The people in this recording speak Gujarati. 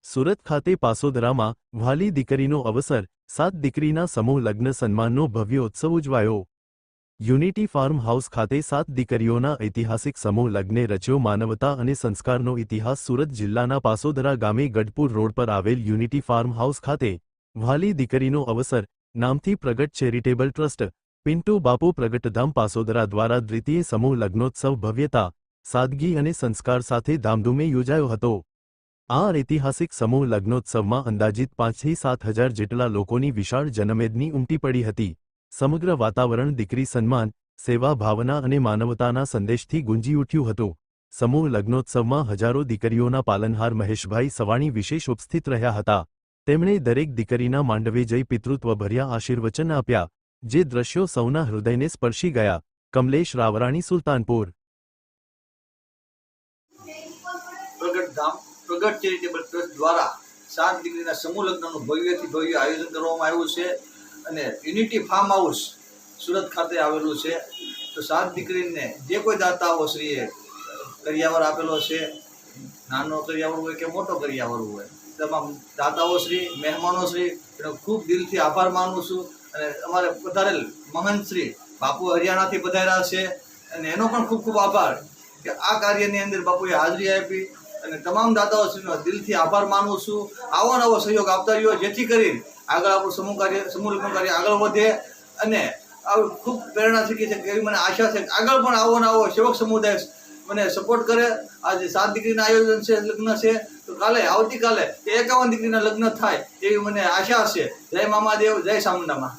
સુરત ખાતે પાસોદરામાં વ્હાલી દીકરીનો અવસર 7 દીકરીના સમૂહ લગ્ન સન્માનનો ભવ્ય ઉત્સવ ઉજવાયો। યુનિટી ફાર્મ હાઉસ ખાતે 7 દીકરીઓના ઐતિહાસિક સમૂહ લગ્ને રચ્યો માનવતા અને સંસ્કારનો ઇતિહાસ। સુરત જિલ્લાના પાસોદરા ગામે ગઢપુર રોડ પર આવેલ યુનિટી ફાર્મ હાઉસ ખાતે વ્હાલી દીકરીનો અવસર નામથી પ્રગટ ચેરિટેબલ ટ્રસ્ટ પિન્ટુ બાપુ પ્રગટધામ પાસોદરા દ્વારા દ્વિતીય સમૂહ લગ્નોત્સવ ભવ્યતા, સાદગી અને સંસ્કાર સાથે ધામધૂમે યોજાયો હતો। આ ઐતિહાસિક સમૂહ લગ્નોત્સવમાં અંદાજિત 5 થી 7 હજાર જેટલા લોકોની વિશાળ જનમેદની ઉમટી પડી હતી। સમગ્ર વાતાવરણ દીકરી સન્માન, સેવા ભાવના અને માનવતાના સંદેશથી ગુંજી ઉઠ્યું હતું। સમૂહ લગ્નોત્સવમાં હજારો દીકરીઓના પાલનહાર મહેશભાઈ સવાણી વિશેષ ઉપસ્થિત રહ્યા હતા। તેમણે દરેક દીકરીના માંડવે જઈ પિતૃત્વભર્યા આશીર્વચન આપ્યા, જે દ્રશ્યો સૌના હૃદયને સ્પર્શી ગયા। કમલેશ રાવરાણી, સુલતાનપુર। પ્રગટ ચેરિટેબલ ટ્રસ્ટ દ્વારા 7 દીકરીના સમૂહ લગ્નનું ભવ્યથી ભવ્ય આયોજન કરવામાં આવ્યું છે અને યુનિટી ફાર્મ હાઉસ સુરત ખાતે આવેલું છે। તો 7 દીકરીને જે કોઈ દાતાઓ શ્રીએ કરિયાવર આપેલો છે, નાનો કરિયાવર હોય કે મોટો કરિયાવર હોય, તમામ દાતાઓ શ્રી, મહેમાનો શ્રી એનો ખૂબ દિલથી આભાર માનું છું। અને અમારે પધારેલ મહંત શ્રી બાપુ હરિયાણાથી પધાર્યા છે અને એનો પણ ખૂબ ખૂબ આભાર કે આ કાર્યની અંદર બાપુએ હાજરી આપી અને તમામ દાતાઓશ્રીનો દિલથી આભાર માનું છું। આવો નવો સહયોગ આપતા રહ્યો, જેથી કરી આગળ આપણું સમૂહ લગ્ન કાર્ય આગળ વધે અને આવી ખૂબ પ્રેરણા શીખી છે એવી મને આશા છે। આગળ પણ આવો નવો સેવક સમુદાય મને સપોર્ટ કરે। આજે 7 દીકરીના આયોજન છે, લગ્ન છે, તો આવતીકાલે 51 દીકરીના લગ્ન થાય એવી મને આશા છે। જય મામાદેવ, જય ચામુંડામાં।